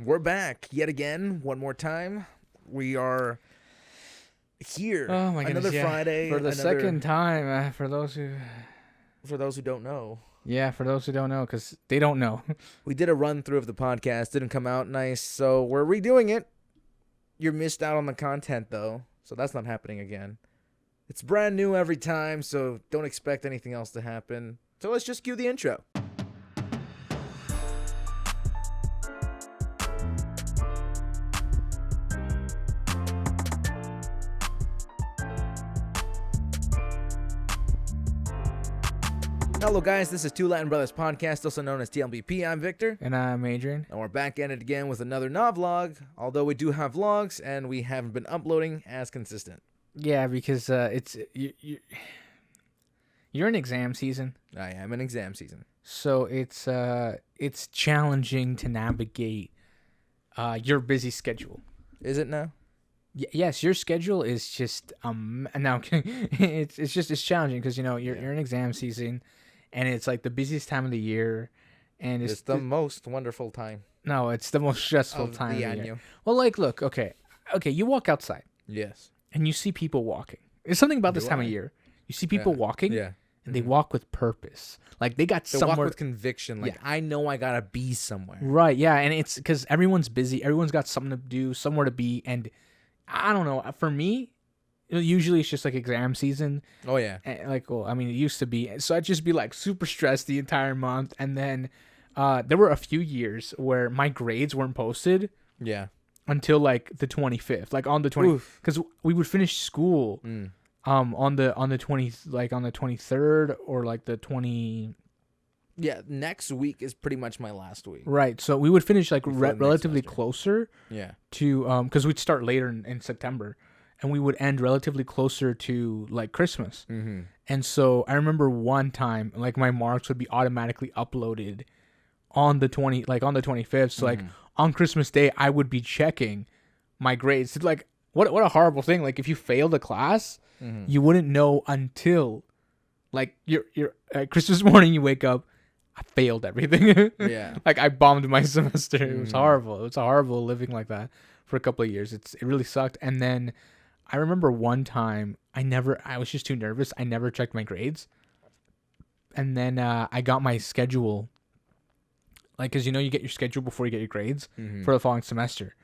We're back yet again, one more time. We are here. Oh my goodness! Another Friday for the second time. For those who don't know. Yeah, for those who don't know, because they don't know. We did a run through of the podcast. Didn't come out nice, so we're redoing it. You're missed out on the content though, so that's not happening again. It's brand new every time, so don't expect anything else to happen. So let's just cue the intro. Hello guys, this is Two Latin Brothers Podcast, also known as T.L.B.P. I'm Victor. And I'm Adrian. And we're back at it again with another vlog, although we do have vlogs and we haven't been uploading as consistent. Yeah, because you're in exam season. I am in exam season. So it's challenging to navigate your busy schedule. Is it now? Yes, your schedule is just now it's challenging because you're in exam season. And it's like the busiest time of the year, and it's the most wonderful time. No, it's the most stressful time of the year. Year. Well, like, look, okay, you walk outside. Yes. And you see people walking. There's something about this time of year. You see people walking. Yeah. And they walk with purpose. Like they walk with conviction. Like I know I gotta be somewhere. Right. Yeah. And it's because everyone's busy. Everyone's got something to do, somewhere to be, and I don't know. For me, usually it's just like exam season. Oh yeah. It used to be. So I'd just be like super stressed the entire month. And then there were a few years where my grades weren't posted. Yeah. Until like the 25th, like on the 20th, because we would finish school on the 20th, like on the 23rd or like the 20. Yeah, next week is pretty much my last week. Right. So we would finish like relatively closer. Yeah. To because we'd start later in September. And we would end relatively closer to like Christmas. Mm-hmm. And so I remember one time, like my marks would be automatically uploaded on the 25th. So like on Christmas Day, I would be checking my grades. It's like what a horrible thing. Like if you failed a class, you wouldn't know until like your Christmas morning. You wake up, I failed everything. Yeah. Like I bombed my semester. It was horrible. It was horrible living like that for a couple of years. It really sucked. And then I remember one time I was just too nervous. I never checked my grades. And then I got my schedule. Like, cause you get your schedule before you get your grades for the following semester.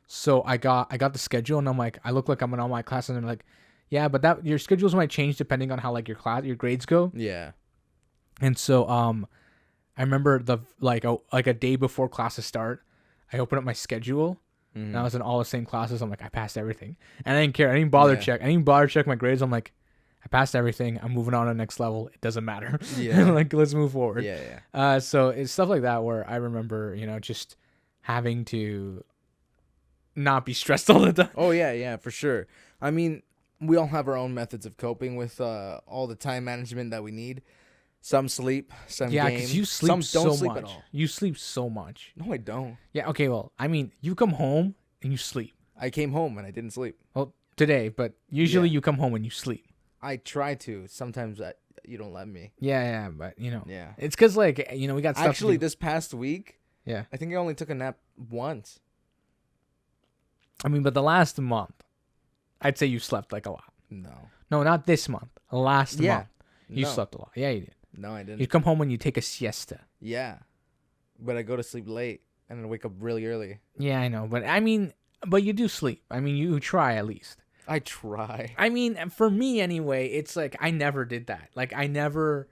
So I got the schedule and I'm like, I look like I'm in all my classes and they're like, yeah, but your schedules might change depending on how like your grades go. Yeah. And so I remember a day before classes start, I opened up my schedule. And I was in all the same classes. I'm like, I passed everything. And I didn't care. I didn't bother check. I didn't bother check my grades. I'm like, I passed everything. I'm moving on to the next level. It doesn't matter. Yeah. Like, let's move forward. Yeah. So it's stuff like that where I remember, just having to not be stressed all the time. Oh, yeah, for sure. I mean, we all have our own methods of coping with all the time management that we need. Some sleep, some game. Yeah, because you sleep some don't so sleep much. at all. You sleep so much. No, I don't. Yeah, okay, well, I mean, you come home and you sleep. I came home and I didn't sleep. Well, today, but usually you come home and you sleep. I try to. Sometimes you don't let me. Yeah, but, Yeah. It's because, like, we got stuff Actually, to do. this past week, yeah, I think I only took a nap once. I mean, but the last month, I'd say you slept, like, a lot. No, not this month. Last month, you slept a lot. Yeah, you did. No, I didn't. You come home and you take a siesta. Yeah. But I go to sleep late and then wake up really early. Yeah, I know. But I mean, you do sleep. I mean, you try at least. I try. I mean, for me anyway, it's like I never did that. Like I never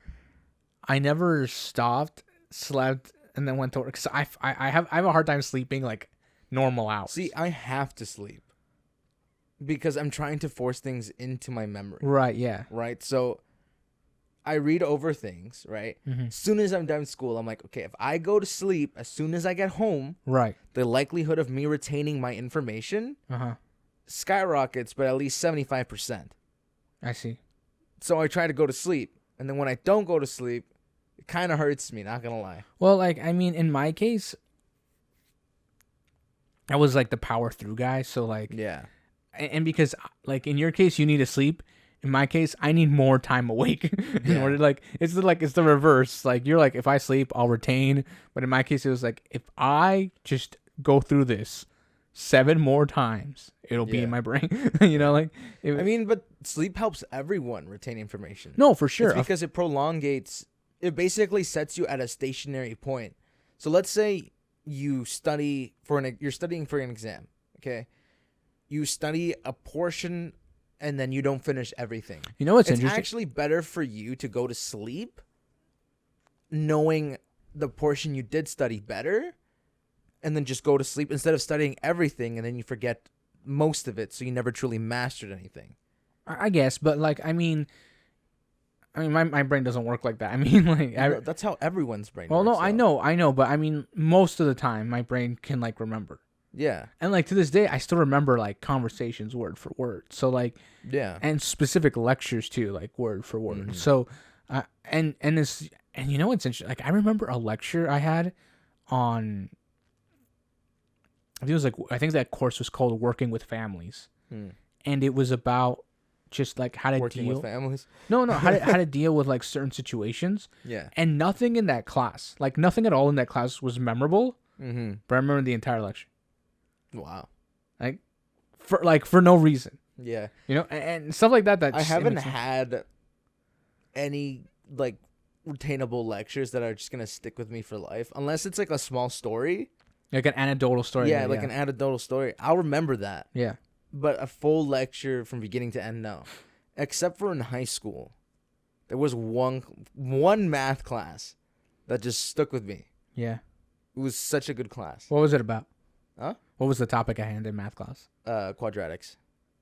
stopped, slept, and then went to work. Cause I have a hard time sleeping like normal hours. See, I have to sleep because I'm trying to force things into my memory. Right, yeah. Right? So I read over things, right? As soon as I'm done school, I'm like, okay, if I go to sleep as soon as I get home, right, the likelihood of me retaining my information skyrockets, but at least 75%. I see. So I try to go to sleep, and then when I don't go to sleep, it kind of hurts me, not gonna lie. Well, like, I mean, in my case, I was like the power through guy, so like, yeah. And because like in your case, you need to sleep. In my case, I need more time awake in order. Like it's the reverse. Like you're like, if I sleep, I'll retain. But in my case, it was like if I just go through this 7 more times, it'll be in my brain. You know, like I mean, but sleep helps everyone retain information. no, for sure. It's because it prolongates. It basically sets you at a stationary point. So let's say you study you're studying for an exam. Okay, you study a portion and then you don't finish everything. You know what's It's interesting? actually better for you to go to sleep knowing the portion you did study better, and then just go to sleep instead of studying everything and then you forget most of it, so you never truly mastered anything. I guess, but like, I mean, my brain doesn't work like that. I mean, like, That's how everyone's brain well, works. no, I know, but I mean, most of the time, my brain can like remember. Yeah. And like to this day, I still remember like conversations word for word. So like, Yeah. and specific lectures too, like word for word. Mm-hmm. So, and you know what's interesting? Like I remember a lecture I had on. I think that course was called Working with Families, and it was about just like how to Working deal with families. No, how to deal with like certain situations. Yeah. And nothing in that class, like nothing at all in that class was memorable. Mm-hmm. But I remember the entire lecture. Wow. Like for no reason, Yeah. you know, and stuff like that. That I just- it haven't makes sense. had any like retainable lectures that are just gonna stick with me for life, unless it's like a small story. Like an anecdotal story. Yeah, like an anecdotal story. I'll remember that. Yeah. But a full lecture from beginning to end, no. Except for in high school, there was one math class that just stuck with me. Yeah. It was such a good class. What was it about? Huh? What was the topic I had in math class? Quadratics.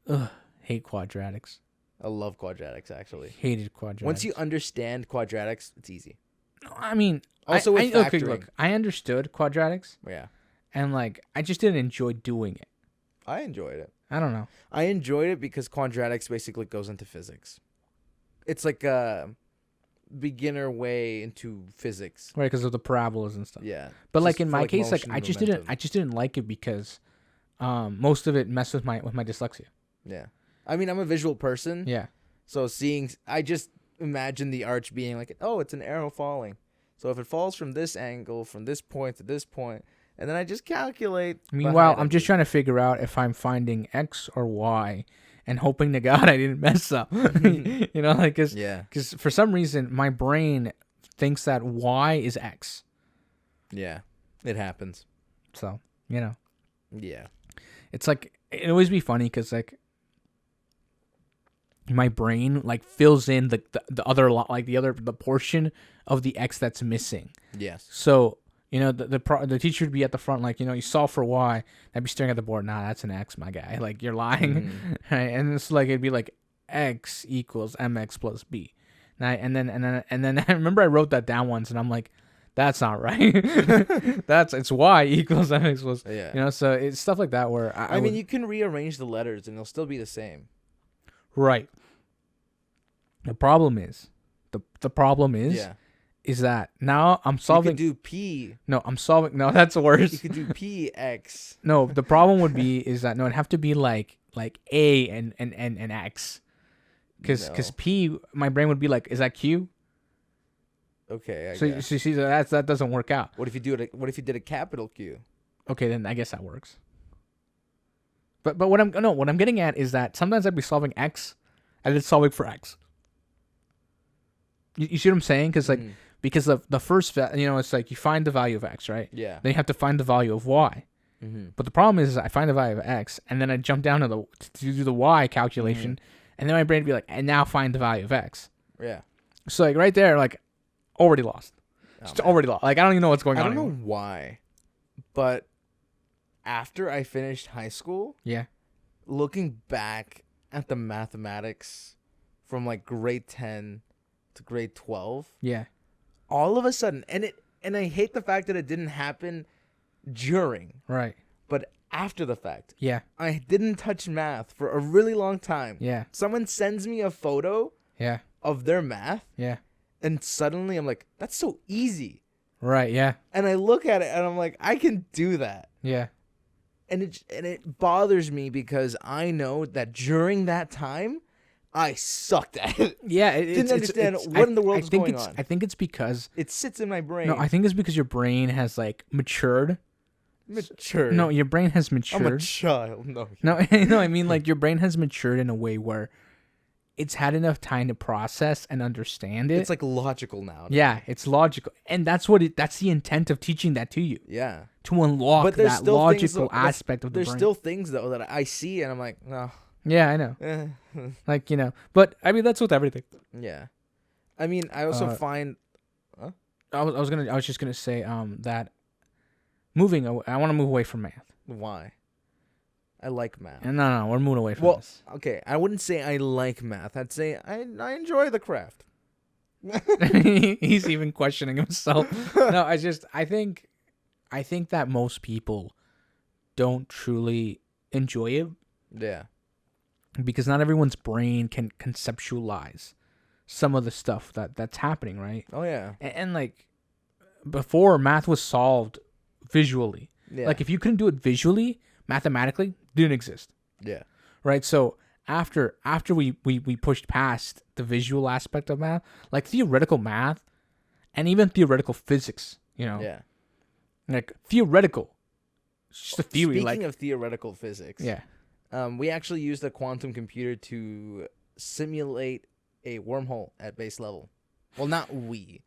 Ugh, hate quadratics. I love quadratics, actually. Hated quadratics. Once you understand quadratics, it's easy. No, I mean, Also with okay, factoring. look, I understood quadratics, Yeah. and like, I just didn't enjoy doing it. I enjoyed it. I don't know. I enjoyed it because quadratics basically goes into physics. It's like a beginner way into physics. Right, because of the parabolas and stuff. Yeah. But like Just in for, my case, like motion, I just momentum. didn't like it because most of it messed with my dyslexia. Yeah. I mean, I'm a visual person. Yeah. So I just imagine the arch being like, oh, it's an arrow falling. So if it falls from this angle, from this point to this point, and then I just calculate. Meanwhile, behind I'm it. just trying to figure out if I'm finding X or Y, and hoping to God I didn't mess up. You know, like because for some reason my brain thinks that Y is X. Yeah. It happens. So you know, Yeah. it's like it always be funny because like my brain like fills in the other like the portion of the X that's missing. Yes. So you know the teacher would be at the front like, you know, you solve for Y. I'd be staring at the board. Nah, that's an X, my guy. Like you're lying. Right? And it's like it'd be like X equals MX plus B. And then I remember I wrote that down once and I'm like, that's not right. It's Y equals MX plus. Yeah. You know, so it's stuff like that where I mean, you can rearrange the letters and it'll still be the same. right. The problem is Yeah. is that now I'm You solving. could do P. No, I'm solving. No, that's worse. You could do PX. No, the problem would be is that no, it'd have to be like A and X, because No. P, my brain would be like, is that Q? Okay. So you see that doesn't work out. What if you did a capital Q? Okay, then I guess that works. But what I'm getting at is that sometimes I'd be solving X, and then solving for X. You see what I'm saying? Because like because the first it's like you find the value of X, right? Yeah. Then you have to find the value of Y. Mm-hmm. But the problem is I find the value of X, and then I jump down to do the Y calculation, and then my brain would be like, and now find the value of X. Yeah. So like right there, like already lost. Oh, Just man. already lost. Like I don't even know what's going I on. don't know anymore. why, but after I finished high school, Yeah. looking back at the mathematics from like grade 10 to grade 12, Yeah. all of a sudden, and I hate the fact that it didn't happen during, Right. but after the fact. Yeah. I didn't touch math for a really long time. Yeah. Someone sends me a photo Yeah. of their math, Yeah. and suddenly I'm like, that's so easy. Right. Yeah. And I look at it and I'm like, I can do that. Yeah. And it bothers me because I know that during that time, I sucked at it. Yeah. Didn't understand what in the world was going on. I think it's because It sits in my brain. I think it's because your brain has like matured Mature. No, your brain has matured. I'm a child. No. No, no, I mean like your brain has matured in a way where it's had enough time to process and understand it. It's like logical now. Yeah, it's logical, and that's the intent of teaching that to you. Yeah. To unlock But there's that still logical things, aspect of the brain. There's still things though that I see and I'm like, no. Yeah, I know. Eh. Like, but I mean that's with everything. Yeah. I mean, I also find. Huh? I was just gonna say that moving. I want to move away from math. Why? I like math. No, we're moving away from this. Okay, I wouldn't say I like math. I'd say I enjoy the craft. He's even questioning himself. No, I think that most people don't truly enjoy it. Yeah. Because not everyone's brain can conceptualize some of the stuff that's happening, right? Oh yeah. And like before, math was solved visually. Yeah. Like if you couldn't do it visually, mathematically, didn't exist. Yeah. Right. So after we pushed past the visual aspect of math, like theoretical math, and even theoretical physics, Yeah. like theoretical, it's just a theory. Speaking of theoretical physics. Yeah. We actually used a quantum computer to simulate a wormhole at base level. Well, not we,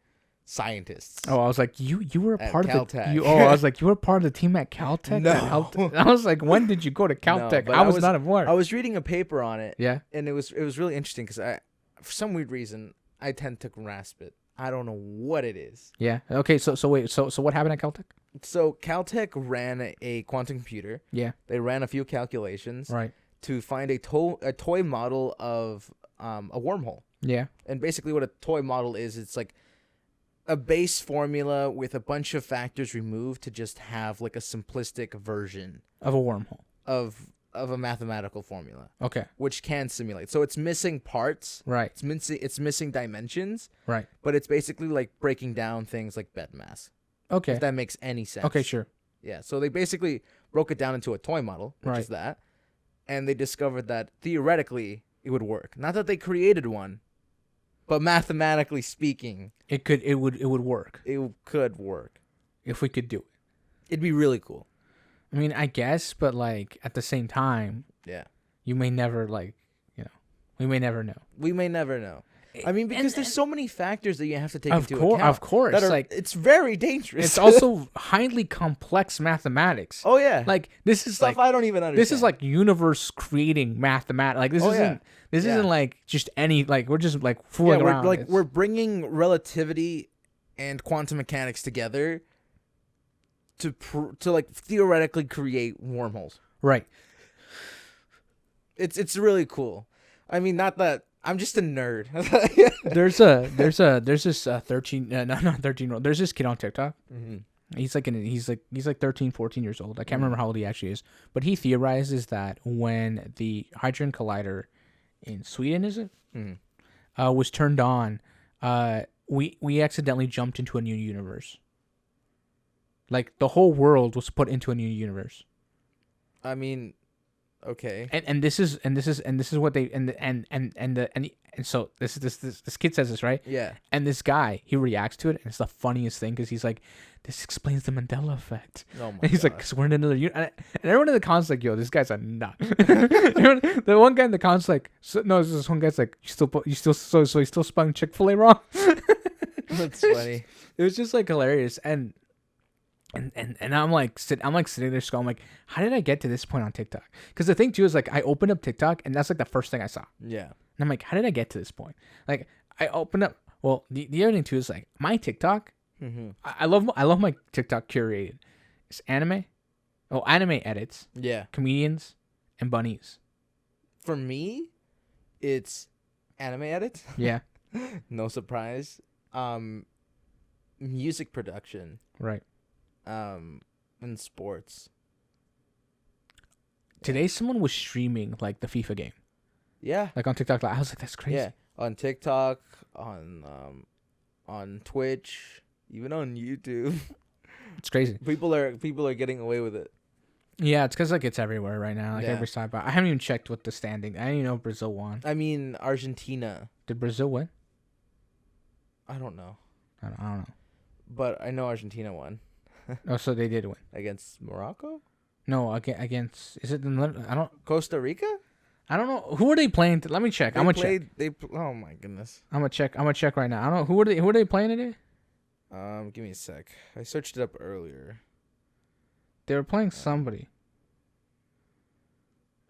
scientists. Oh, I was like, you were a At part of Caltech. the. I was like, you were part of the team at Caltech No. that helped. I was like, when did you go to Caltech? but I was not aware. I was reading a paper on it. Yeah. And it was really interesting because for some weird reason, I tend to grasp it. I don't know what it is. Yeah. Okay. So wait. So what happened at Caltech? So Caltech ran a quantum computer. Yeah. They ran a few calculations. Right. To find a toy model of a wormhole. Yeah. And basically what a toy model is, it's like a base formula with a bunch of factors removed to just have like a simplistic version Of a wormhole. of a mathematical formula, Okay. which can simulate. So it's missing parts. Right. It's missing dimensions. Right. But it's basically like breaking down things like bed mass. Okay. If that makes any sense. Okay. Sure. Yeah. So they basically broke it down into a toy model, which is that. And they discovered that theoretically it would work. Not that they created one, but mathematically speaking, It would work it could work. if we could do it. It'd be really cool. I mean, I guess, but like at the same time, Yeah. you may never we may never know. We may never know. I mean, because there's so many factors that you have to take Of into course, account. of course. that are- Like it's very dangerous. it's also highly complex mathematics. oh yeah. Like this is Stuff like I don't even understand. this is like universe creating mathematics. Like this Oh, isn't yeah. isn't like just any like we're just like fooling around. we're bringing relativity and quantum mechanics together to like theoretically create wormholes. right. It's really cool. I mean, not that I'm just a nerd. There's this 13 no not 13-year-old. There's this kid on TikTok. Mm-hmm. He's like 13, 14 years old. I can't remember how old he actually is, but he theorizes that when the Hadron Collider in Sweden was turned on, we accidentally jumped into a new universe. Like the whole world was put into a new universe. I mean, okay. And this is what they so this kid says this, right? Yeah. And this guy, he reacts to it, and it's the funniest thing because he's like, "This explains the Mandela effect." Oh my And he's like, gosh. "Cause we're in another and everyone in the comments like, "Yo, this guy's a nut." The one guy in the comments like, this one guy's like, "You still so he still spelling Chick-fil-A wrong." That's funny. It was just like hilarious, and I'm like sitting there scrolling. I'm like, how did I get to this point on TikTok? Because the thing too is like I opened up TikTok and that's like the first thing I saw. Yeah. And I'm like, how did I get to this point? Like I opened up. Well, the other thing too is like my TikTok. Mm-hmm. I love my TikTok curated. It's anime edits, Yeah. comedians, and bunnies. For me, it's anime edits. Yeah. No surprise. Music production. Right. And sports. Today someone was streaming like the FIFA game. Yeah. Like on TikTok. I was like, that's crazy. Yeah. On TikTok, on Twitch, even on YouTube. It's crazy. People are getting away with it. Yeah, it's because like it's everywhere right now. Like Yeah. every side. But I haven't even checked what the standing. I didn't even know Brazil won. I mean, Argentina. Did Brazil win? I don't know. I don't know. But I know Argentina won. Oh, so they did win against Morocco. No, against is it the I don't Costa Rica. I don't know who are they playing. Let me check. I'm gonna check. Oh my goodness. I'm gonna check. I'm gonna check right now. I don't know who are they playing today. Give me a sec. I searched it up earlier. They were playing somebody.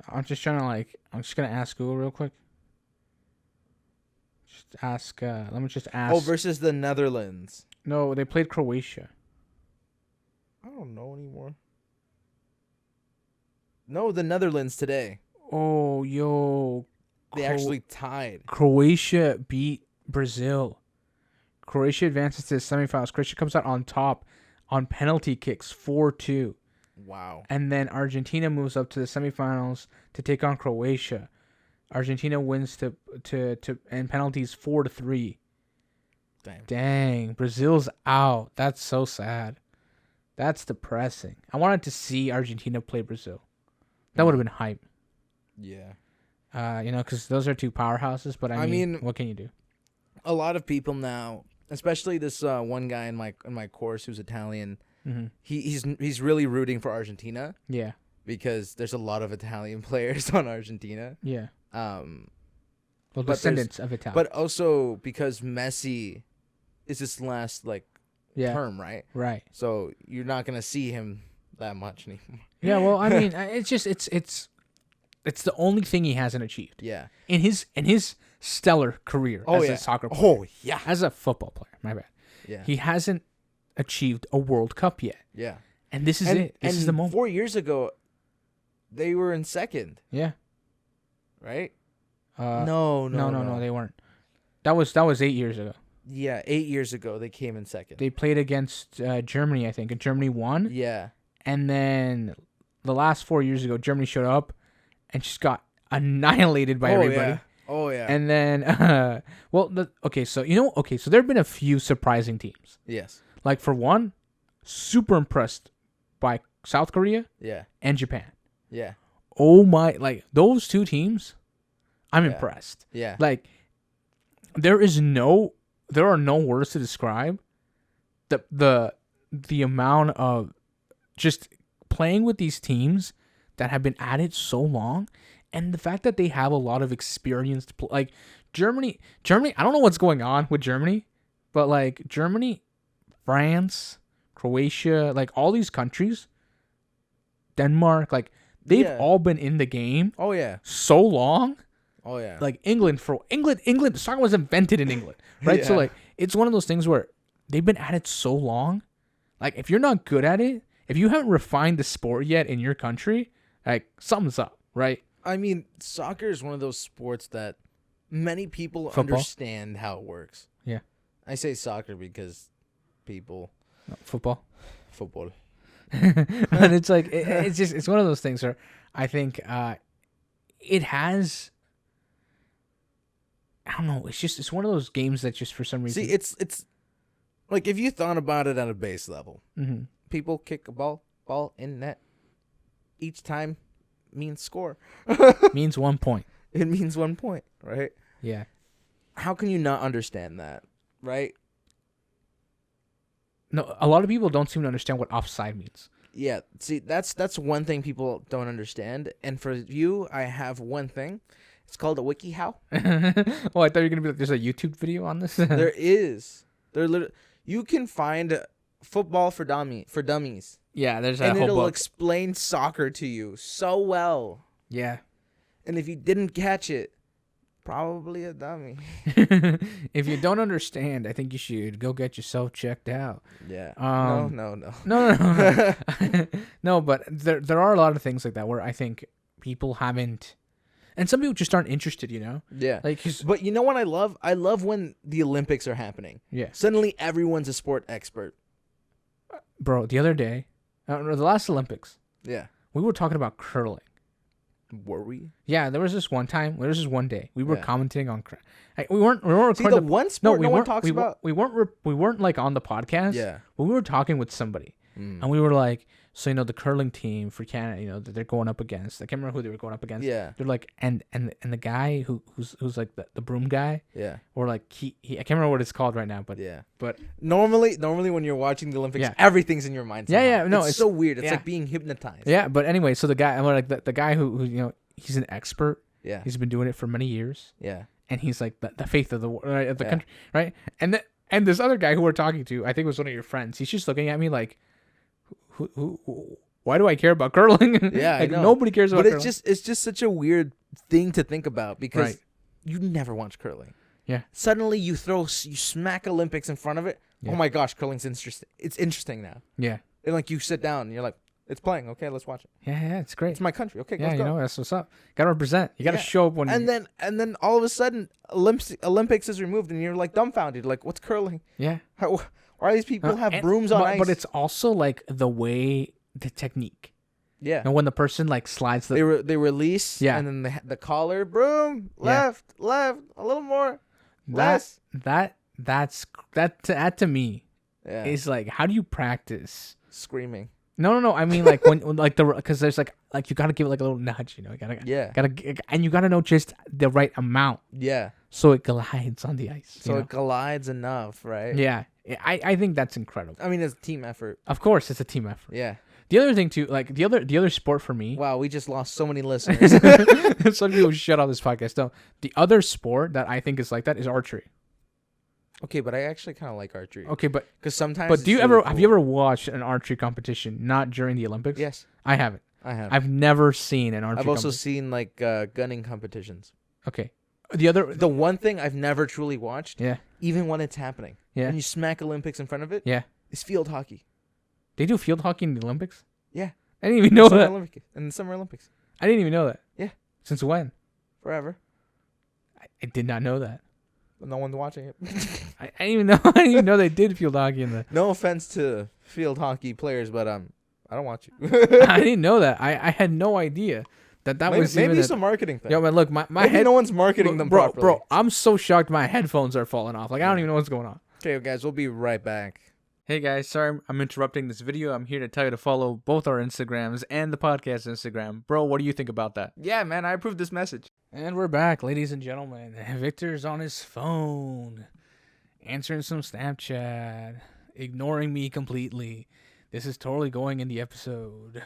I'm just trying to I'm just gonna ask Google real quick. Just ask. Let me just ask. Oh, versus the Netherlands. No, they played Croatia. I don't know anymore. No, the Netherlands today. Oh, yo. They actually tied. Croatia beat Brazil. Croatia advances to the semifinals. Croatia comes out on top on penalty kicks 4-2. Wow. And then Argentina moves up to the semifinals to take on Croatia. Argentina wins to and penalties 4-3. Dang. Brazil's out. That's so sad. That's depressing. I wanted to see Argentina play Brazil. That would have been hype. Yeah. Because those are two powerhouses. But I mean, what can you do? A lot of people now, especially this one guy in my course who's Italian, mm-hmm. he's really rooting for Argentina. Yeah. Because there's a lot of Italian players on Argentina. Yeah. Well, descendants of Italian. But also because Messi is his last term, right? Right. So you're not gonna see him that much anymore. Yeah. Well, I mean, it's just it's the only thing he hasn't achieved. Yeah. In his stellar career as a soccer player. Oh yeah. As a football player, my bad. Yeah. He hasn't achieved a World Cup yet. Yeah. And this is it. This is the moment. 4 years ago, they were in second. Yeah. Right? No, they weren't. That was 8 years ago. Yeah, 8 years ago they came in second. They played against Germany, I think, and Germany won. Yeah. And then the last 4 years ago, Germany showed up and just got annihilated by everybody. Yeah. Oh yeah. And then, so there have been a few surprising teams. Yes. Like for one, super impressed by South Korea. Yeah. And Japan. Yeah. Oh my! Those two teams, I'm impressed. Yeah. There are no words to describe the amount of just playing with these teams that have been at it so long, and the fact that they have a lot of experienced Germany. I don't know what's going on with Germany, but Germany, France, Croatia, all these countries, Denmark, they've all been in the game. Oh yeah. So long. Oh yeah. England, soccer was invented in England, right? Yeah. So it's one of those things where they've been at it so long. If you're not good at it, if you haven't refined the sport yet in your country, something's up, right? I mean, soccer is one of those sports that many people Football? understand how it works. Yeah. I say soccer because people Football. But it's one of those things where I think it has. I don't know. It's one of those games that just for some reason. See, it's if you thought about it at a base level, mm-hmm. people kick a ball in net. Each time means score. Means 1 point. It means 1 point, right? Yeah. How can you not understand that, right? No, a lot of people don't seem to understand what offside means. Yeah, see, that's one thing people don't understand. And for you, I have one thing. It's called a WikiHow. Oh, I thought you were gonna be there's a YouTube video on this. There is. You can find football for dummies. Yeah, there's a and whole it'll book. explain soccer to you so well. Yeah. And if you didn't catch it, probably a dummy. If you don't understand, I think you should go get yourself checked out. Yeah. No. No, but there are a lot of things like that where I think people haven't, and some people just aren't interested. Yeah. But you know what I love? I love when the Olympics are happening. Yeah. Suddenly everyone's a sport expert. Bro, the other day, the last Olympics. Yeah. We were talking about curling. Were we? Yeah, there was this one day we were commenting on. We weren't See, the one sport no one talks about. We weren't on the podcast. Yeah. But we were talking with somebody, and we were like, So the curling team for Canada, that they're going up against. I can't remember who they were going up against. Yeah. They're like, and the guy who's like the broom guy. Yeah. Or like he I can't remember what it's called right now, but Yeah. But normally when you're watching the Olympics, Yeah. everything's in your mind. Yeah, somehow. yeah, no, it's so weird. It's yeah. like being hypnotized. yeah. But anyway, so the guy, I'm like the guy who he's an expert. Yeah. He's been doing it for many years. Yeah. And he's like the faith of the right, of the Yeah. country, right? And this other guy who we're talking to, I think was one of your friends. He's just looking at me like, who why do I care about curling? Yeah, like I know. nobody cares about But curling. it's just such a weird thing to think about because Right. you never watch curling. Yeah. Suddenly you smack Olympics in front of it. Yeah. Oh my gosh, curling's interesting. It's interesting now. Yeah. And like you sit down and you're like, it's playing. Okay, let's watch it. Yeah, it's great. It's my country. Okay, Yeah, let's go. that's what's up. Gotta represent. You gotta Yeah. show up when. And then all of a sudden Olympics is removed and you're like dumbfounded. Like, what's curling? yeah. Why do these people have And- brooms on but, ice? But it's also like the technique. yeah. And when the person like slides the They release. Yeah. And then the collar, broom, left, a little more, less. that to me Yeah. is like, how do you practice? Screaming. No. I mean, like when like because there's like you gotta give it like a little nudge. You Yeah. And you gotta know just the right amount Yeah. so it glides on the ice. So it glides enough, right? yeah, I think that's incredible. I mean, it's a team effort. Of course, it's a team effort. Yeah. The other thing too, like the other sport for me. Wow, we just lost so many listeners. Some people shut off this podcast. No, the other sport that I think is like that is archery. Okay, but I actually kind of like archery. Okay, but Because sometimes. do it's you really have you cool. ever watched an archery competition not during the Olympics? Yes, I haven't. I have. I've never seen an archery. I've also competition. seen like gunning competitions. Okay. The one thing I've never truly watched, yeah even when it's happening, Yeah. when you smack Olympics in front of it, yeah is field hockey. they do field hockey in the Olympics. Yeah. I didn't even know Summer that. in the Summer Olympics. I didn't even know that. Yeah. Since when? Forever. I did not know that. But no one's watching it. I didn't even know. I didn't even know they did field hockey in the. No offense to field hockey players, but I don't watch you. I didn't know that. I had no idea that was maybe even it's a marketing thing. Yo, man, look, my Maybe head. no one's marketing them bro, properly. bro, I'm so shocked. My headphones are falling off. Like I don't even know what's going on. Okay, guys, we'll be right back. Hey guys, sorry I'm interrupting this video. I'm here to tell you to follow both our Instagrams and the podcast Instagram. Bro, what do you think about that? Yeah, man, I approve this message. And we're back, ladies and gentlemen. Victor's on his phone, answering some Snapchat, ignoring me completely. This is totally going in the episode.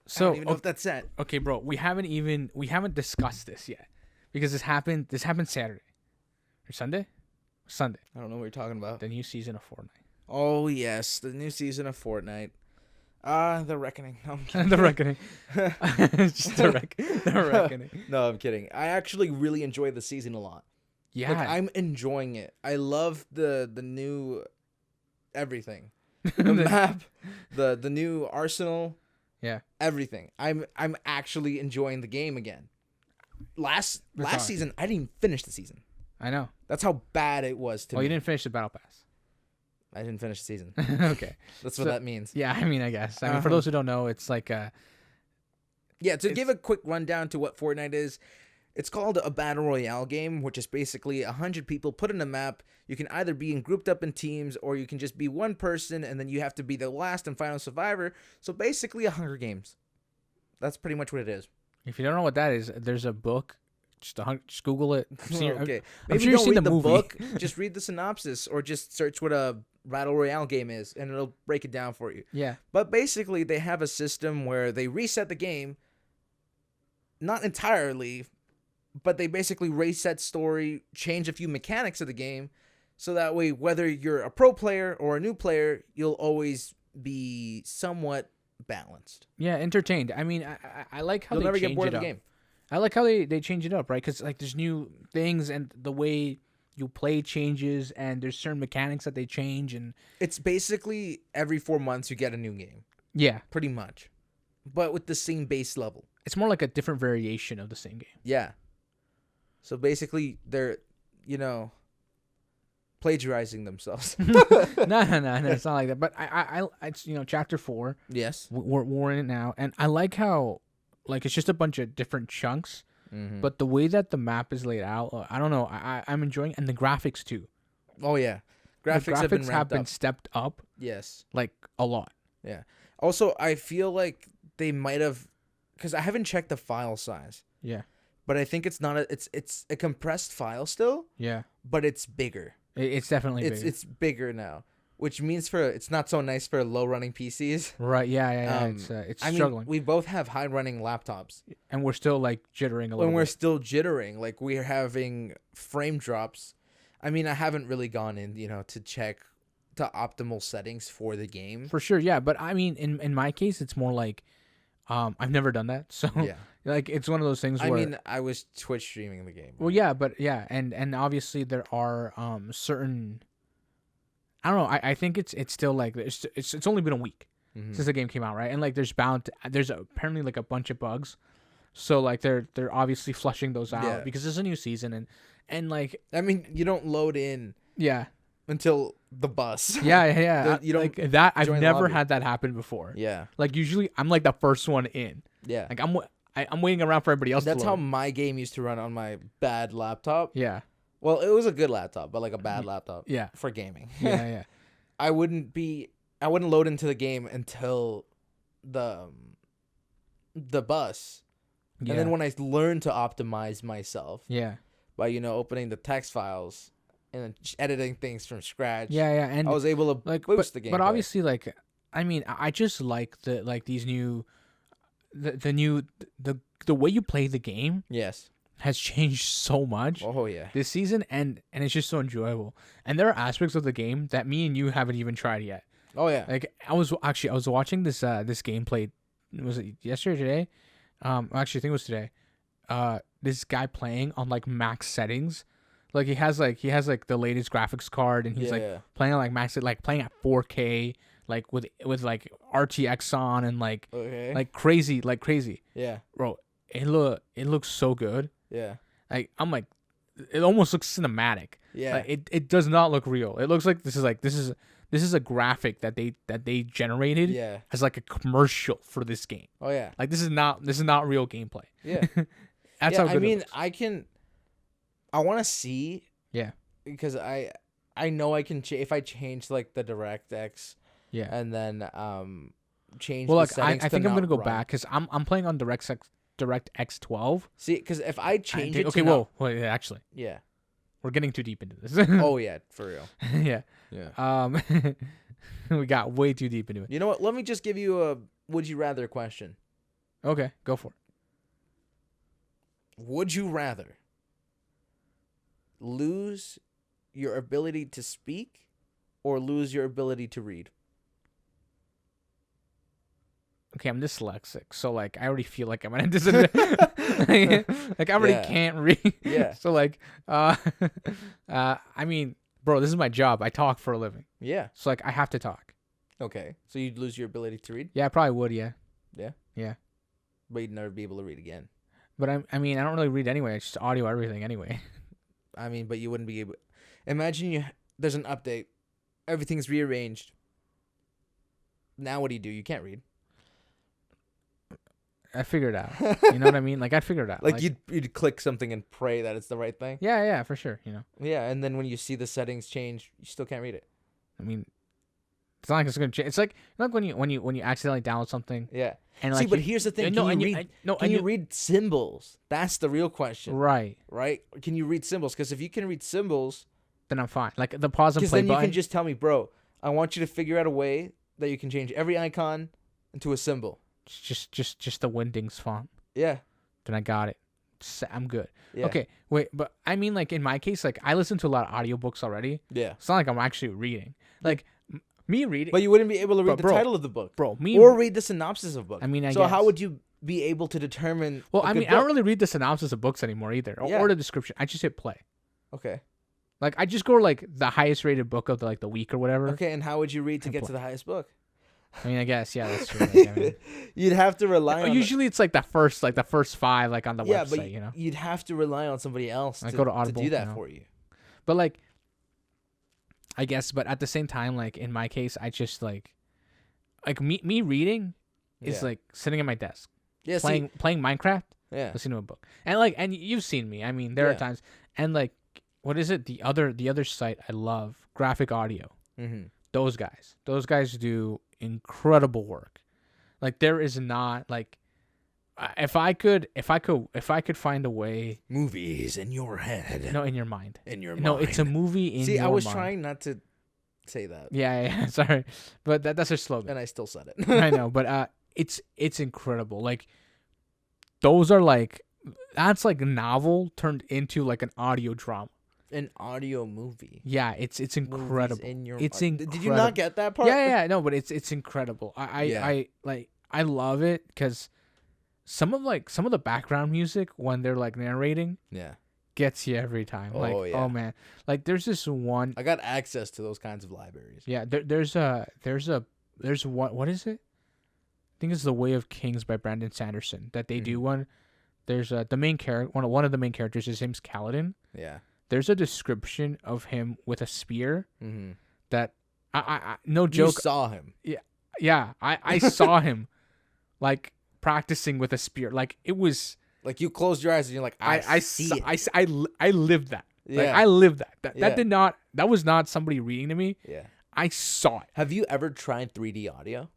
So, I don't even know if that's it. okay, bro, we haven't discussed this yet because this happened Saturday or Sunday. I don't know what you're talking about. The new season of Fortnite. Oh, yes, the new season of Fortnite. The Reckoning. No, I'm kidding. The Reckoning. Just the Reckoning. No, I'm kidding. I actually really enjoy the season a lot. Yeah. Like, I'm enjoying it. I love the new everything. The map, the new arsenal. Yeah. Everything. I'm actually enjoying the game again. Last hard. season, I didn't even finish the season. I know. That's how bad it was to Well, me. you didn't finish the Battle Pass. I didn't finish the season. Okay. That's what So- that means. Yeah, I mean, I guess. I mean, for those who don't know, it's like Yeah, to give a quick rundown to what Fortnite is, it's called a battle royale game, which is basically 100 people put in a map. You can either be grouped up in teams, or you can just be one person, and then you have to be the last and final survivor. So basically, a Hunger Games. That's pretty much what it is. if you don't know what that is, there's a book. Just Google it. Okay, I'm maybe sure you've don't seen read the movie. book. Just read the synopsis, or just search what a battle royale game is, and it'll break it down for you. Yeah. But basically, they have a system where they reset the game. Not entirely, but they basically reset story, change a few mechanics of the game, so that way, whether you're a pro player or a new player, you'll always be somewhat balanced. Yeah, entertained. I mean, I like how You'll they never change get bored it of the up. game. I like how they change it up, right? Because like there's new things and the way you play changes, and there's certain mechanics that they change, and It's basically every 4 months you get a new game, yeah, pretty much, but with the same base level. it's more like a different variation of the same game. Yeah. So basically, they're, plagiarizing themselves. No, it's not like that. But I it's chapter 4. Yes. We're in it now, and I like how like it's just a bunch of different chunks, Mm-hmm. but the way that the map is laid out, I don't know. I'm enjoying, and the graphics too. Oh yeah, The graphics have been ramped up. stepped up Yes. like a lot. Yeah. Also, I feel like they might have, because I haven't checked the file size. Yeah. But I think it's not it's a compressed file still. Yeah. But it's bigger. It's definitely bigger. It's bigger now, which means it's not so nice for low running PCs. Right. Yeah. It's struggling. Mean, we both have high running laptops, and we're still like jittering a little. And we're still jittering, like we're having frame drops. I mean, I haven't really gone in, to check the optimal settings for the game. For sure, yeah. But I mean, in my case, it's more like, I've never done that, so yeah. Like it's one of those things where I mean, I was Twitch streaming the game. Right? Well, yeah, but yeah, and obviously there are certain. I don't know. I think it's still like it's only been a week since the game came out, right? And like there's apparently like a bunch of bugs, so like they're obviously flushing those out because it's a new season and like I mean you don't load in until the bus. Yeah. You don't like that. I've never had that happen before. Yeah. Like usually I'm like the first one in. Yeah. Like I'm waiting around for everybody else. That's how my game used to run on my bad laptop. Yeah. Well, it was a good laptop, but like a bad laptop. Yeah. For gaming. Yeah. I wouldn't load into the game until the bus. Yeah. And then when I learned to optimize myself. Yeah. By opening the text files and then editing things from scratch. Yeah, and I was able to like boost the game. But obviously, like, I mean, I just like these new, the way you play the game. Yes. Has changed so much. Oh yeah. This season, and it's just so enjoyable. And there are aspects of the game that me and you haven't even tried yet. Oh yeah. Like I was watching this gameplay. Was it yesterday or today? Actually, I think it was today. This guy playing on like max settings. Like he has the latest graphics card and he's playing on like max, like playing at 4K, like with like RTX on and like crazy. Yeah. Bro, it looks so good. Yeah. Like I'm like, it almost looks cinematic. Yeah. Like, it does not look real. It looks like this is a graphic that they generated as like a commercial for this game. Oh yeah. Like this is not real gameplay. Yeah. That's how good I mean, it I want to see. Yeah. Because I know I can if I change like the DirectX. Yeah. And then change. Well, the like settings I think I'm gonna go run. back because I'm playing on DirectX 12. See, because if I change it. Okay. Well, actually. Yeah. We're getting too deep into this. Oh yeah, for real. Yeah. Yeah. We got way too deep into it. You know what? Let me just give you a would you rather question. Okay, go for it. Would you rather lose your ability to speak or lose your ability to read? Okay, I'm dyslexic, so like I already feel like I'm at a disadvantage. Like I already can't read. Yeah. So like, I mean, bro, this is my job. I talk for a living. Yeah. So like, I have to talk. Okay. So you'd lose your ability to read? Yeah, I probably would. Yeah. Yeah. Yeah. But you'd never be able to read again. But I mean, I don't really read anyway. It's just audio everything anyway. I mean, but you wouldn't be able. Imagine there's an update, everything's rearranged. Now what do? You can't read. I figured it out. You know what I mean? Like I'd figure it out. Like you'd click something and pray that it's the right thing. Yeah, for sure. You know. Yeah, and then when you see the settings change, you still can't read it. I mean, it's not like it's gonna change. It's like when you accidentally download something. Yeah. And see, like but here's the thing: can you read symbols? That's the real question. Right. Right? Can you read symbols? Because if you can read symbols, then I'm fine. Like the pause and play button. Because then you can just tell me, bro, I want you to figure out a way that you can change every icon into a symbol. Just the Wingdings font. Yeah. Then I got it. I'm good. Yeah. Okay, wait, but I mean, like in my case, like I listen to a lot of audiobooks already. Yeah. It's not like I'm actually reading. Like me reading. But you wouldn't be able to read the title of the book, bro. Or read the synopsis of book. I mean, so how would you be able to determine? Well, I mean, I don't really read the synopsis of books anymore either, or the description. I just hit play. Okay. Like I just go like the highest rated book of the week or whatever. Okay, and how would you read to get to the highest book? I mean, I guess that's true. Like, I mean, you'd have to rely on. Usually, it's like the first 5 like on the website. But you know, you'd have to rely on somebody else go to Audible, to do that for you. But like, I guess, but at the same time, like in my case, I just like me reading is like sitting at my desk, playing Minecraft, listening to a book, and you've seen me. I mean, there are times, and like, what is it? The other site I love, Graphic Audio. Mm-hmm. Those guys do incredible work. Like there is not like if I could find a way. Movies in your head. No, in your mind. In your No, mind. it's a movie in See, your I was mind. trying not to say that. Yeah, sorry, but that's her slogan. And I still said it. I know, but it's incredible. Like those are like that's like a novel turned into like an audio drama. An audio movie. Yeah, it's incredible. It's incredible. Did you not get that part? Yeah, no, but it's incredible. I love it because some of the background music when they're like narrating gets you every time. Like oh man, like there's this one. I got access to those kinds of libraries. Yeah, there's one. What is it? I think it's The Way of Kings by Brandon Sanderson that they do one. There's the main character. One of the main characters. His name's Kaladin. Yeah. There's a description of him with a spear that I no You joke. saw him. Yeah. I saw him like practicing with a spear. Like it was like you closed your eyes and you're like I lived that. Yeah. Like I lived that. That was not somebody reading to me. Yeah. I saw it. Have you ever tried 3D audio?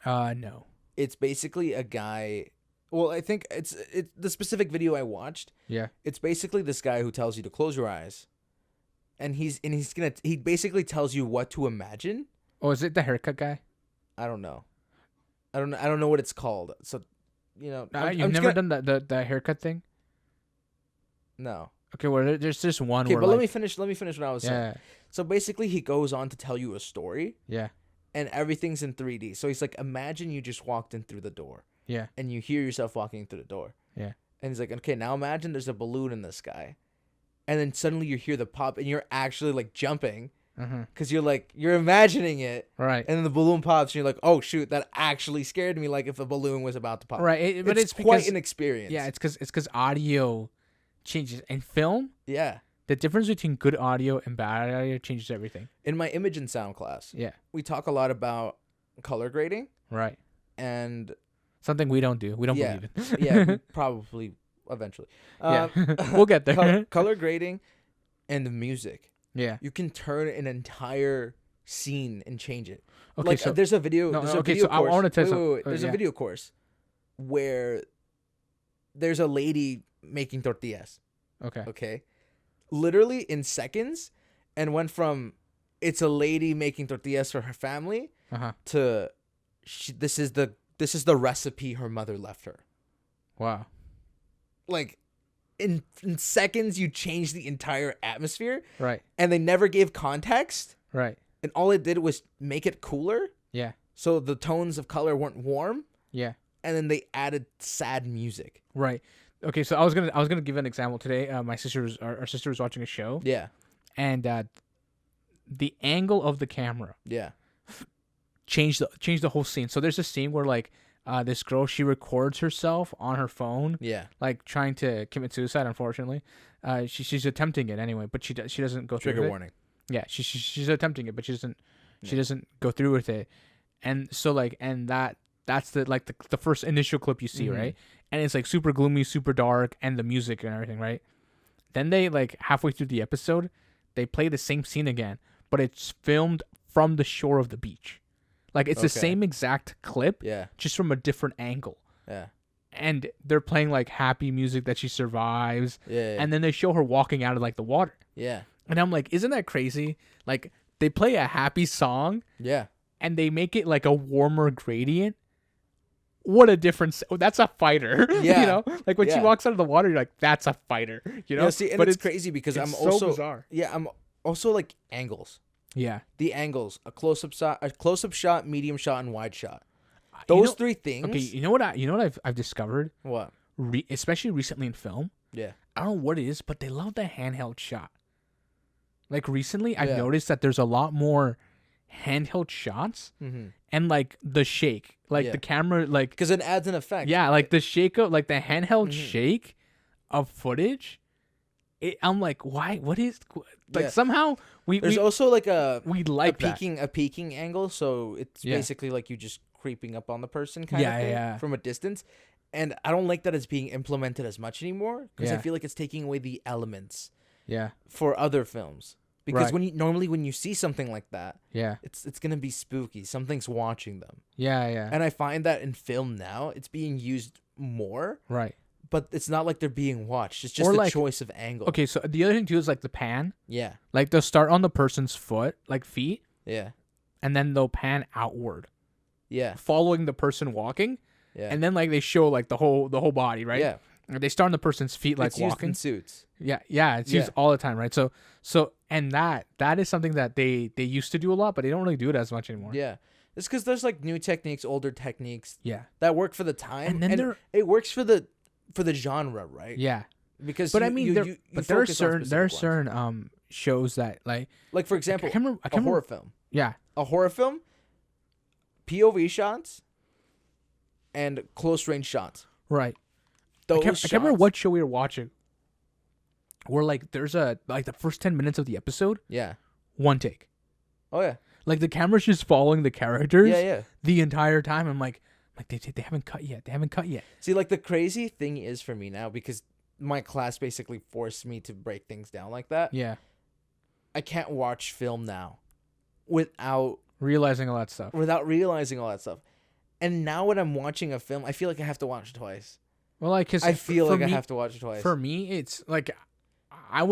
No. It's basically a guy. Well, I think it's the specific video I watched. Yeah. It's basically this guy who tells you to close your eyes, and he basically tells you what to imagine. Oh, is it the haircut guy? I don't know. I don't know what it's called. So, you've never done the haircut thing? No. Okay, well, there's this one. Okay, where but like, let me finish what I was saying. So basically, he goes on to tell you a story. Yeah. And everything's in 3D. So he's like, imagine you just walked in through the door. Yeah. And you hear yourself walking through the door. Yeah. And he's like, okay, now imagine there's a balloon in the sky. And then suddenly you hear the pop and you're actually like jumping. Because you're imagining it. Right. And then the balloon pops and you're like, oh shoot, that actually scared me like if a balloon was about to pop. Right. But it's quite an experience. Yeah, it's because audio changes. And film, yeah. The difference between good audio and bad audio changes everything. In my image and sound class, we talk a lot about color grading. Right. And something we don't do. We don't believe it. Yeah, probably eventually. We'll get there. Color grading and the music. Yeah. You can turn an entire scene and change it. Okay, like so there's a video. So I want to tell you. There's a video course where there's a lady making tortillas. Okay. Okay. Literally in seconds, and went from it's a lady making tortillas for her family to this is the recipe her mother left her. Wow. Like in seconds you change the entire atmosphere. Right. And they never gave context. Right. And all it did was make it cooler. Yeah. So the tones of color weren't warm. Yeah. And then they added sad music. Right. Okay, so I was gonna give an example today. My our sister was watching a show. Yeah. And the angle of the camera. Yeah. Changed the whole scene. So there's a scene where like this girl, she records herself on her phone. Yeah. Like trying to commit suicide. Unfortunately, she's attempting it anyway, but she doesn't go through with it. Trigger warning. Yeah, she's attempting it, but she doesn't go through with it. And so like that's the first initial clip you see, right? And it's like super gloomy, super dark, and the music and everything, right? Then they like halfway through the episode, they play the same scene again, but it's filmed from the shore of the beach. Like it's the same exact clip, just from a different angle. Yeah. And they're playing like happy music that she survives. Yeah. And then they show her walking out of like the water. Yeah. And I'm like, isn't that crazy? Like they play a happy song. Yeah. And they make it like a warmer gradient. What a difference. Oh, that's a fighter. Yeah. You know? Like when she walks out of the water, you're like, that's a fighter. You know? Yeah, see, and but it's crazy because I'm so also bizarre. Yeah, I'm also like angles. Yeah. The angles, a close-up shot, medium shot, and wide shot. Those three things. Okay, you know what I've discovered? What? Especially recently in film. Yeah. I don't know what it is, but they love the handheld shot. Like recently, I've noticed that there's a lot more handheld shots and like the shake, like the camera, like because it adds an effect. Yeah, like the shake of like the handheld shake of footage. I'm like, why? What is like? Somehow there's also like a peeking angle, so it's basically like you just creeping up on the person kind of thing from a distance. And I don't like that it's being implemented as much anymore because I feel like it's taking away the elements. Yeah. For other films Because Right. normally when you see something like that, Yeah. it's gonna be spooky. Something's watching them. Yeah. Yeah. And I find that in film now, it's being used more, Right. but it's not like they're being watched. It's just Or a like, choice of angle. okay, so the other thing too is like the pan. Yeah. Like they'll start on the person's foot, like feet, Yeah. and then they'll pan outward, Yeah. following the person walking, Yeah. and then like they show like the whole body, right? Yeah. Or they start on the person's feet, like It's used walking. in suits. Yeah, yeah, it's used Yeah. all the time, right? So and that is something that they used to do a lot, but they don't really do it as much anymore. Yeah. It's because there's like new techniques, older techniques Yeah. that work for the time, And then it works for the genre, right? Yeah. Because But you, I mean, you, there, you but there are focus on certain specific ones. shows that like Like for example, I can't remember, a horror film. Yeah. A horror film, POV shots, and close range shots. Right. Those I can't shots, remember what show we were watching. Where like there's a like the first 10 minutes of the episode, Yeah. one take. Oh yeah. Like the camera's just following the characters Yeah. the entire time. I'm like they haven't cut yet. They haven't cut yet. See, like the crazy thing is for me now, because my class basically forced me to break things down like that. Yeah. I can't watch film now without Realizing all that stuff. realizing all that stuff. And now when I'm watching a film, I feel like I have to watch it twice. Well, like, 'cause I feel like me, I have to watch it twice. For me, it's like I'm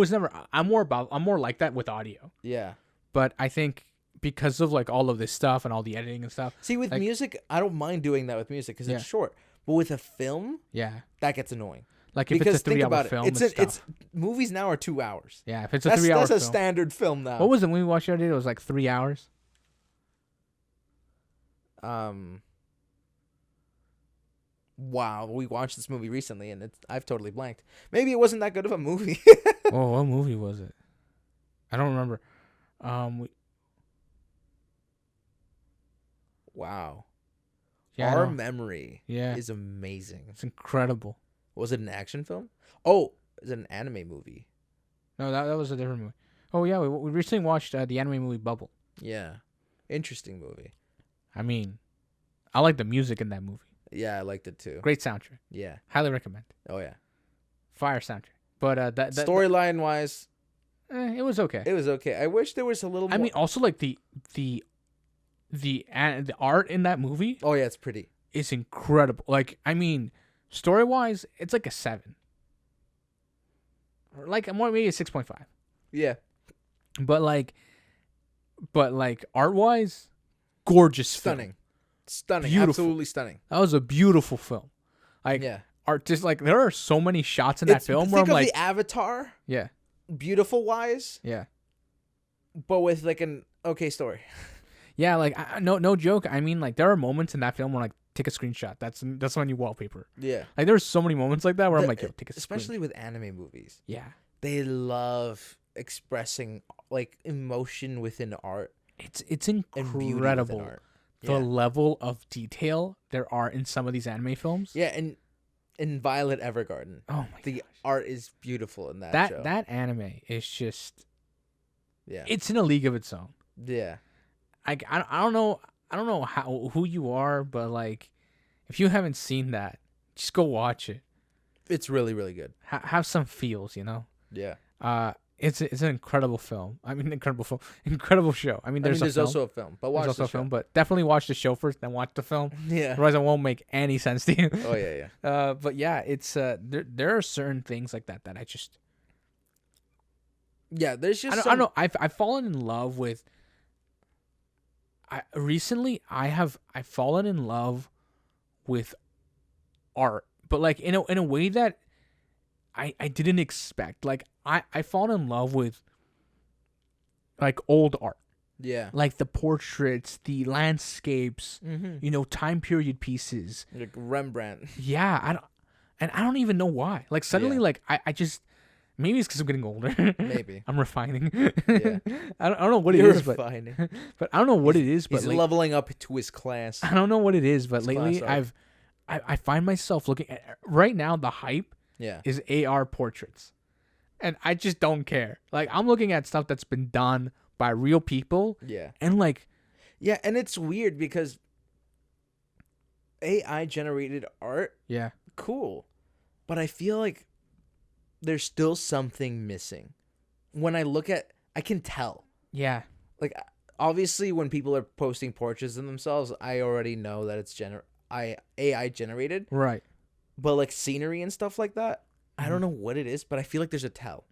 more like that with audio. Yeah. But I think because of like all of this stuff and all the editing and stuff. See, with like, music, I don't mind doing that with music because it's short. But with a film, yeah, that gets annoying. like if Because it's a 3-hour film, it's movies now are 2 hours. yeah, if it's a That's 3-hour that's a film. standard film now. What was it when we watched the other day? It was like 3 hours. Wow, we watched this movie recently and I've totally blanked. Maybe it wasn't that good of a movie. Oh, what movie was it? I don't remember. Wow. Yeah, Our memory yeah, is amazing. it's incredible. Was it an action film? Oh, is it an anime movie? No, that was a different movie. Oh yeah, we recently watched the anime movie Bubble. Yeah. Interesting movie. I mean, I like the music in that movie. Yeah, I liked it too. Great soundtrack. Yeah. Highly recommend. Oh yeah. Fire soundtrack. But that Storyline wise, it was okay. it was okay. I wish there was a little more. I mean, also like the art in that movie Oh yeah, it's pretty. is incredible. Like, I mean, story wise, it's like a 7, or like more maybe a 6.5. Yeah. But like art wise, gorgeous, film. Stunning. Beautiful. Absolutely stunning. That was a beautiful film. Like, Yeah. art, just like there are so many shots in that film where Think I'm of like, the Avatar, yeah, beautiful wise, yeah. but with like an okay story. Yeah, like no joke. I mean, like there are moments in that film where like take a screenshot. That's my new wallpaper. Yeah. Like there's so many moments like that where I'm like, yo, take a especially with anime movies. Yeah, They love expressing like emotion within art it's and beauty within incredible art. the Yeah. level of detail there are in some of these anime films. Yeah, and in Violet Evergarden, Oh my the gosh. art is beautiful in that show. That anime is just Yeah. it's in a league of its own. Yeah. I don't know who you are, but like if you haven't seen that, just go watch it. It's really, really good. Have some feels, you know. Yeah. It's an incredible film. I mean, incredible show. I mean, there's also a film, but watch there's also the a film, show. but definitely watch the show first, then watch the film. Yeah. Otherwise, it won't make any sense to you. Oh yeah, yeah. But yeah, it's there are certain things like that I just Yeah, there's just I don't know. I've fallen in love with. I've fallen in love with art, but like in a way that I didn't expect. Like I fallen in love with like old art, Yeah. like the portraits, the landscapes, Mm-hmm. you know, time period pieces. Like Rembrandt. Yeah, I don't even know why. Like suddenly, Yeah. like I just maybe it's because I'm getting older. Maybe. I'm refining. Yeah. I don't know what You're it is, refining. but I don't know what it is. But He's like, leveling up to his class. I don't know what it is. But It's lately, class art. I find myself looking at right now. The hype Yeah. is AR portraits, and I just don't care. Like I'm looking at stuff that's been done by real people, Yeah. and like Yeah, and it's weird because AI generated art, yeah, cool. But I feel like there's still something missing. When I look at I can tell. Yeah. Like, obviously, when people are posting portraits of themselves, I already know that it's AI generated. Right. But like scenery and stuff like that, I Mhm. don't know what it is, but I feel like there's a tell.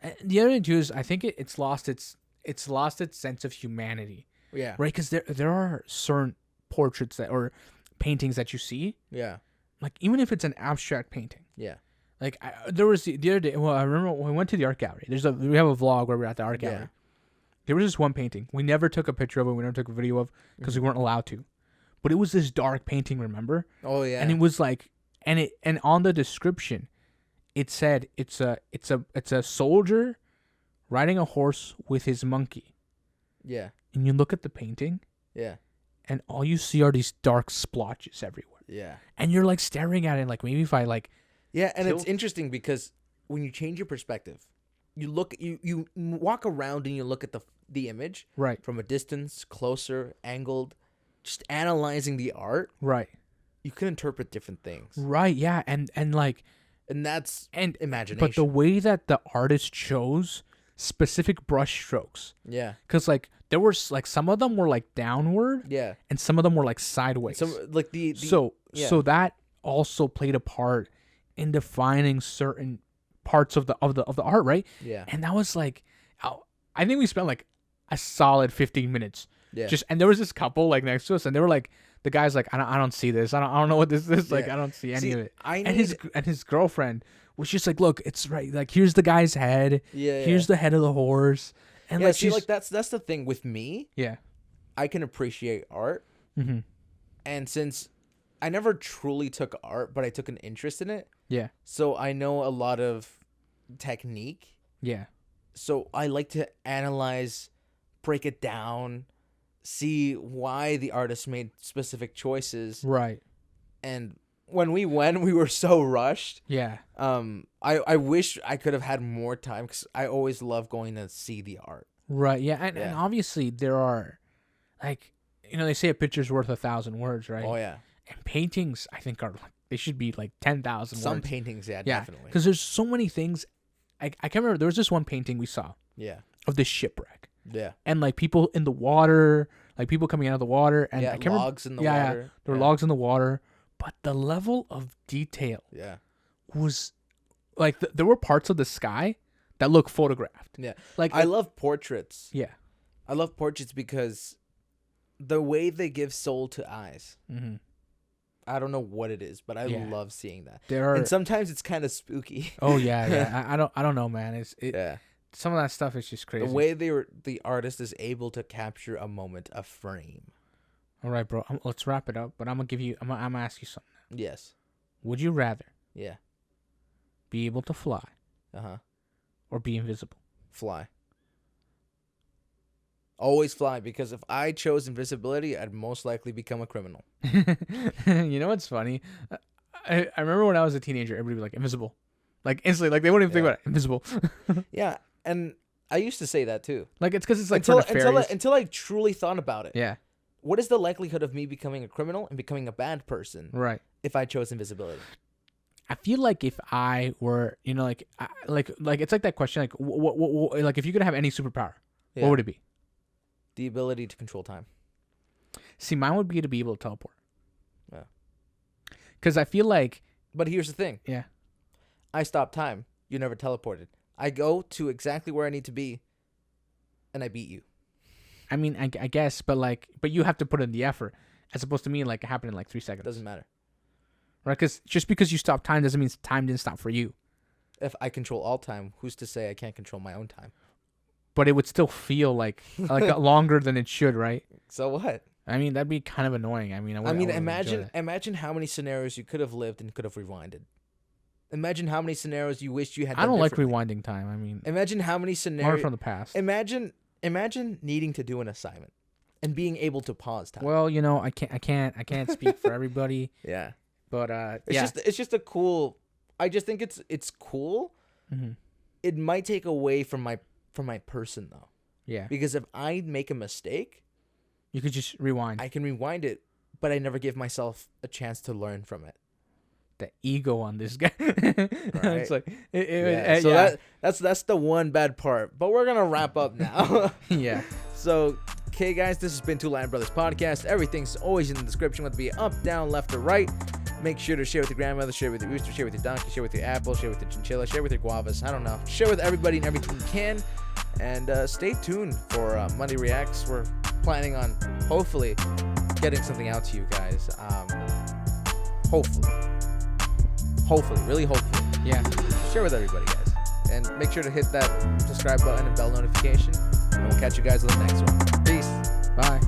And the other thing too is I think it's lost its sense of humanity, Yeah. right? Because there are certain portraits that or paintings that you see, Yeah. like even if it's an abstract painting. Yeah. Like there was the other day. Well, I remember when we went to the art gallery. We have a vlog where we're at the art gallery. Yeah. There was this one painting. We never took a picture of it. We never took a video of because we weren't allowed to. But it was this dark painting, remember? Oh yeah. And it was like, and on the description, it said it's a soldier riding a horse with his monkey. Yeah. And you look at the painting, Yeah. and all you see are these dark splotches everywhere. Yeah. And you're like staring at it, like maybe if I like. Yeah, and it's tilt- interesting because when you change your perspective, you look you walk around and you look at the image Right. from a distance, closer, angled, just analyzing the art, Right. you can interpret different things. Right. Yeah. And like. And that's And imagination. but the way that the artist chose specific brush strokes, Yeah. because like there were like some of them were like downward, Yeah. and some of them were like sideways. Some like the so yeah. so that also played a part in defining certain parts of the art, right? Yeah. And that was like, I think we spent like a solid 15 minutes. Yeah. Just and there was this couple like next to us, and they were like, the guy's like, I don't see this. I don't know what this is. Like, Yeah. I don't see any of it. I And need his girlfriend was just like, look, it's right. Like, here's the guy's head. yeah. Here's the head of the horse. And yeah, like, see, like that's the thing with me. yeah. I can appreciate art, Mm-hmm. and since I never truly took art, but I took an interest in it, Yeah. so I know a lot of technique. Yeah. So I like to analyze, break it down, see why the artist made specific choices. Right. And when we went, we were so rushed. Yeah. I wish I could have had more time because I always love going to see the art. Right. Yeah. And Yeah. obviously there are, like, they say a picture's worth 1,000 words, right? Oh yeah, And paintings, I think, are like, they should be like 10,000 some words. paintings, yeah, Yeah. definitely. Because there's so many things. I can't remember. There was this one painting we saw Yeah, of this shipwreck. yeah, And like people in the water, like people coming out of the water, and yeah. I can't remember. Logs in the Yeah, water. there were yeah. logs in the water, but the level of detail Yeah, was like there were parts of the sky that look photographed. yeah. Like I love portraits. yeah, I love portraits because the way they give soul to eyes. mm-hmm. I don't know what it is, but I Yeah. love seeing that. There are. And sometimes it's kind of spooky. Oh yeah, yeah. I don't know, man. Yeah. Some of that stuff is just crazy. The way the artist is able to capture a moment, a frame. All right, bro. Let's wrap it up. But I'm gonna ask you something. Yes. Would you rather Yeah. be able to fly Uh-huh. or be invisible? Fly. Always fly, because if I chose invisibility, I'd most likely become a criminal. You know what's funny? I remember when I was a teenager, everybody was like invisible, like instantly, like they wouldn't even think Yeah. about it. Invisible. Yeah, and I used to say that too. Like it's because it's like Until I truly thought about it. yeah, What is the likelihood of me becoming a criminal and becoming a bad person right. if I chose invisibility? I feel like if I were, like it's like that question, like what like if you could have any superpower, Yeah. what would it be? The ability to control time. See, mine would be to be able to teleport. Yeah. Because I feel like But here's the thing. yeah, I stop time. You never teleported. I go to exactly where I need to be, and I beat you. I mean I guess, but you have to put in the effort, as opposed to me like it happened in like 3 seconds. Doesn't matter. Right? Because just because you stop time doesn't mean time didn't stop for you. If I control all time, who's to say I can't control my own time? But it would still feel like longer than it should, right? So what? I mean, that'd be kind of annoying. I mean, Imagine how many scenarios you could have lived and could have rewinded. Imagine how many scenarios you wished you had. I don't like differently. rewinding time. I mean, Imagine how many learn scenarios. from the past. Imagine needing to do an assignment and being able to pause time. Well, I can't speak for everybody, Yeah. but It's just a cool. I just think it's cool. Mm-hmm. It might take away from my person though, Yeah, because if I make a mistake, you could just rewind. I can rewind it, but I never give myself a chance to learn from it. the ego on this guy. It's like that's the one bad part. But we're gonna wrap up now. Yeah. So, okay, guys, this has been Two Latin Brothers Podcast. Everything's always in the description, whether it be up, down, left, or right. Make sure to share with your grandmother, share with your rooster, share with your donkey, share with your apple, share with your chinchilla, share with your guavas. I don't know. Share with everybody and everything you can. And stay tuned for Monday Reacts. We're planning on hopefully getting something out to you guys. Hopefully, really hopefully. Yeah. Share with everybody, guys. And make sure to hit that subscribe button and bell notification. And we'll catch you guys on the next one. Peace. Bye.